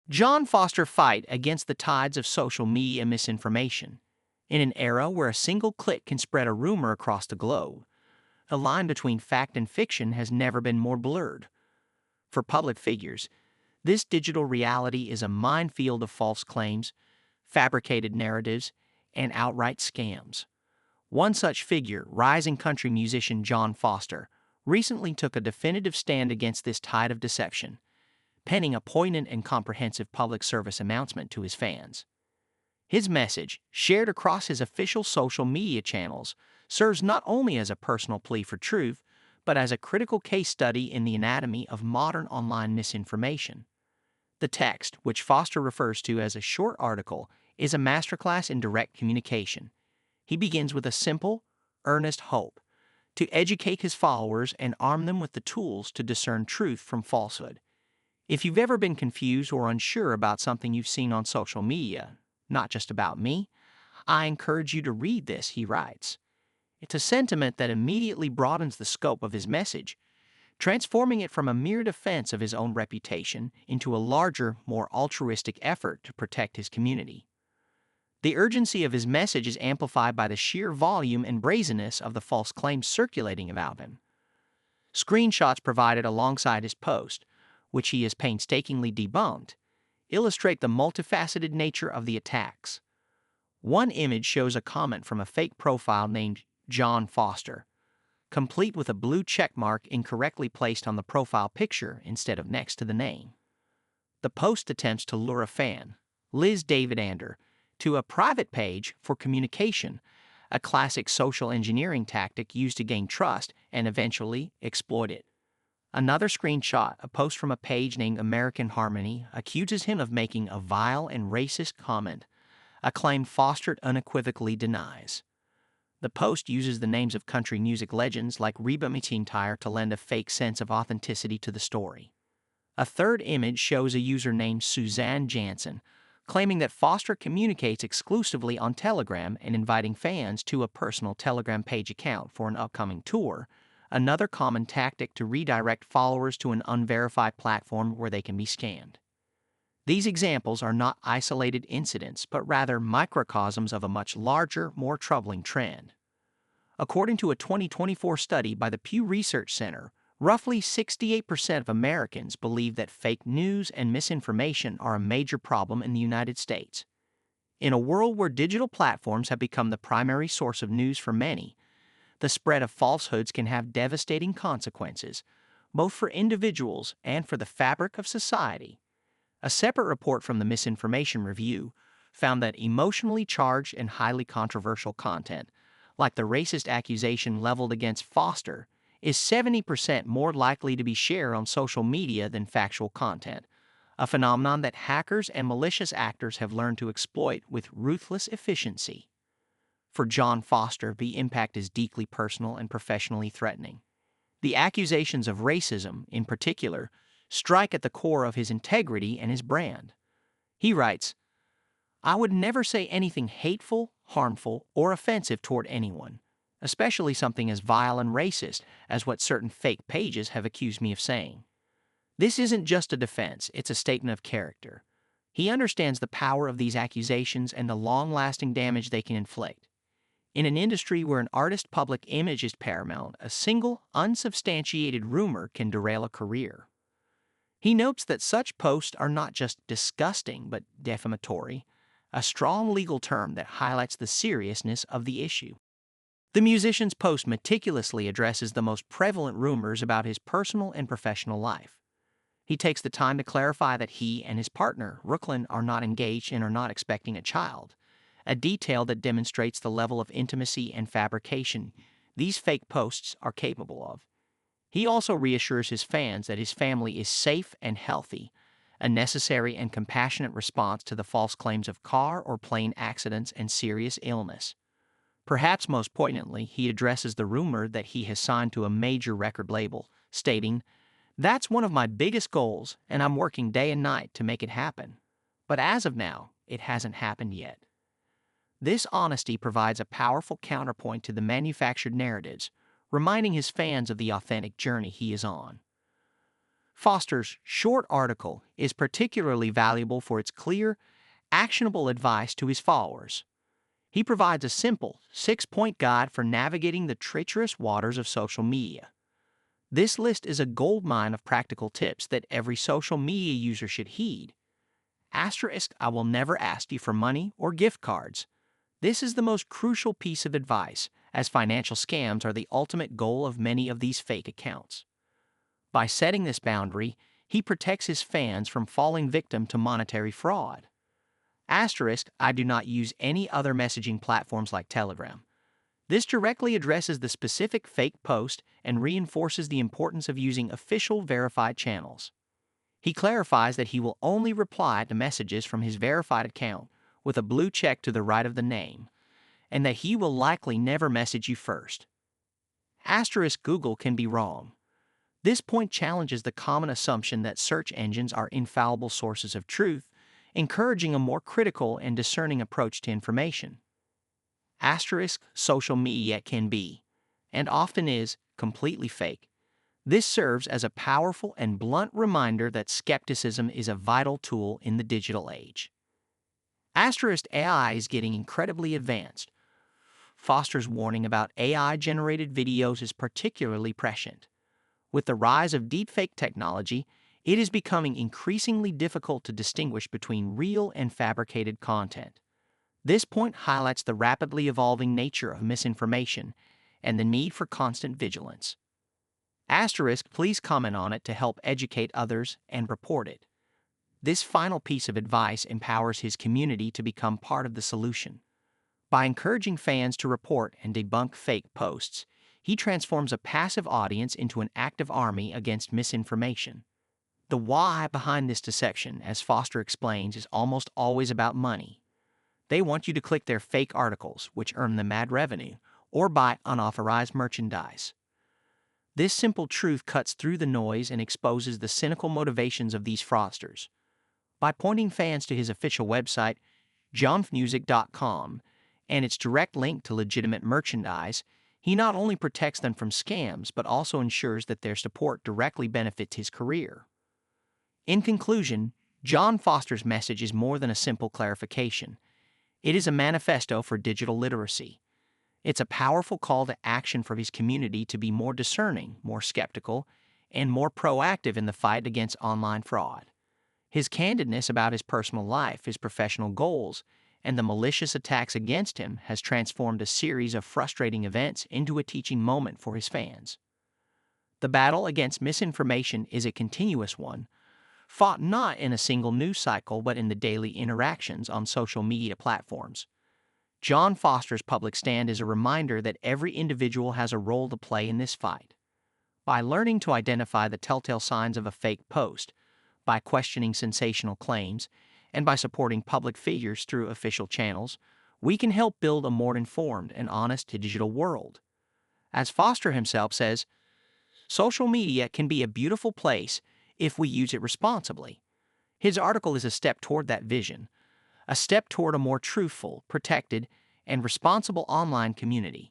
John Foster fight against the tides of social media misinformation. In an era where a single click can spread a rumor across the globe, the line between fact and fiction has never been more blurred. For public figures, this digital reality is a minefield of false claims, fabricated narratives, and outright scams. One such figure, rising country musician John Foster, recently took a definitive stand against this tide of deception, penning a poignant and comprehensive public service announcement to his fans. His message, shared across his official social media channels, serves not only as a personal plea for truth, but as a critical case study in the anatomy of modern online misinformation. The text, which Foster refers to as a short article, is a masterclass in direct communication. He begins with a simple, earnest hope to educate his followers and arm them with the tools to discern truth from falsehood. If you've ever been confused or unsure about something you've seen on social media, not just about me, I encourage you to read this, he writes. It's a sentiment that immediately broadens the scope of his message, transforming it from a mere defense of his own reputation into a larger, more altruistic effort to protect his community. The urgency of his message is amplified by the sheer volume and brazenness of the false claims circulating about him. Screenshots provided alongside his post, which he has painstakingly debunked, illustrate the multifaceted nature of the attacks. One image shows a comment from a fake profile named John Foster, complete with a blue checkmark incorrectly placed on the profile picture instead of next to the name. The post attempts to lure a fan, Liz David Ander, to a private page for communication, a classic social engineering tactic used to gain trust and eventually exploit it. Another screenshot, a post from a page named American Harmony, accuses him of making a vile and racist comment, a claim Foster unequivocally denies. The post uses the names of country music legends like Reba McEntire to lend a fake sense of authenticity to the story. A third image shows a user named Suzanne Jansen, claiming that Foster communicates exclusively on Telegram and inviting fans to a personal Telegram page account for an upcoming tour, another common tactic to redirect followers to an unverified platform where they can be scammed. These examples are not isolated incidents, but rather microcosms of a much larger, more troubling trend. According to a 2024 study by the Pew Research Center, roughly 68% of Americans believe that fake news and misinformation are a major problem in the United States. In a world where digital platforms have become the primary source of news for many, the spread of falsehoods can have devastating consequences, both for individuals and for the fabric of society. A separate report from the Misinformation Review found that emotionally charged and highly controversial content, like the racist accusation leveled against Foster, is 70% more likely to be shared on social media than factual content, a phenomenon that hackers and malicious actors have learned to exploit with ruthless efficiency. For John Foster, the impact is deeply personal and professionally threatening. The accusations of racism, in particular, strike at the core of his integrity and his brand. He writes, "I would never say anything hateful, harmful, or offensive toward anyone, especially something as vile and racist as what certain fake pages have accused me of saying. This isn't just a defense, it's a statement of character." He understands the power of these accusations and the long-lasting damage they can inflict. In an industry where an artist's public image is paramount, a single, unsubstantiated rumor can derail a career. He notes that such posts are not just disgusting but defamatory, a strong legal term that highlights the seriousness of the issue. The musician's post meticulously addresses the most prevalent rumors about his personal and professional life. He takes the time to clarify that he and his partner, Brooklyn, are not engaged and are not expecting a child, a detail that demonstrates the level of intimacy and fabrication these fake posts are capable of. He also reassures his fans that his family is safe and healthy, a necessary and compassionate response to the false claims of car or plane accidents and serious illness. Perhaps most poignantly, he addresses the rumor that he has signed to a major record label, stating, "That's one of my biggest goals, and I'm working day and night to make it happen. But as of now, it hasn't happened yet." This honesty provides a powerful counterpoint to the manufactured narratives, reminding his fans of the authentic journey he is on. Foster's short article is particularly valuable for its clear, actionable advice to his followers. He provides a simple, 6-point guide for navigating the treacherous waters of social media. This list is a goldmine of practical tips that every social media user should heed. Asterisk, I will never ask you for money or gift cards. This is the most crucial piece of advice, as financial scams are the ultimate goal of many of these fake accounts. By setting this boundary, he protects his fans from falling victim to monetary fraud. Asterisk, I do not use any other messaging platforms like Telegram. This directly addresses the specific fake post and reinforces the importance of using official verified channels. He clarifies that he will only reply to messages from his verified account with a blue check to the right of the name, and that he will likely never message you first. Asterisk, Google can be wrong. This point challenges the common assumption that search engines are infallible sources of truth, encouraging a more critical and discerning approach to information. Asterisk, social media can be, and often is, completely fake. This serves as a powerful and blunt reminder that skepticism is a vital tool in the digital age. Asterisk, AI is getting incredibly advanced. Foster's warning about AI-generated videos is particularly prescient. With the rise of deepfake technology, it is becoming increasingly difficult to distinguish between real and fabricated content. This point highlights the rapidly evolving nature of misinformation and the need for constant vigilance. Asterisk, please comment on it to help educate others and report it. This final piece of advice empowers his community to become part of the solution. By encouraging fans to report and debunk fake posts, he transforms a passive audience into an active army against misinformation. The why behind this deception, as Foster explains, is almost always about money. They want you to click their fake articles, which earn them ad revenue, or buy unauthorized merchandise. This simple truth cuts through the noise and exposes the cynical motivations of these fraudsters. By pointing fans to his official website, johnmusic.com, and its direct link to legitimate merchandise, he not only protects them from scams but also ensures that their support directly benefits his career. In conclusion, John Foster's message is more than a simple clarification. It is a manifesto for digital literacy. It's a powerful call to action for his community to be more discerning, more skeptical, and more proactive in the fight against online fraud. His candidness about his personal life, his professional goals, and the malicious attacks against him has transformed a series of frustrating events into a teaching moment for his fans. The battle against misinformation is a continuous one, fought not in a single news cycle but in the daily interactions on social media platforms. John Foster's public stand is a reminder that every individual has a role to play in this fight. By learning to identify the telltale signs of a fake post, by questioning sensational claims, and by supporting public figures through official channels, we can help build a more informed and honest digital world. As Foster himself says, social media can be a beautiful place if we use it responsibly. His article is a step toward that vision, a step toward a more truthful, protected, and responsible online community.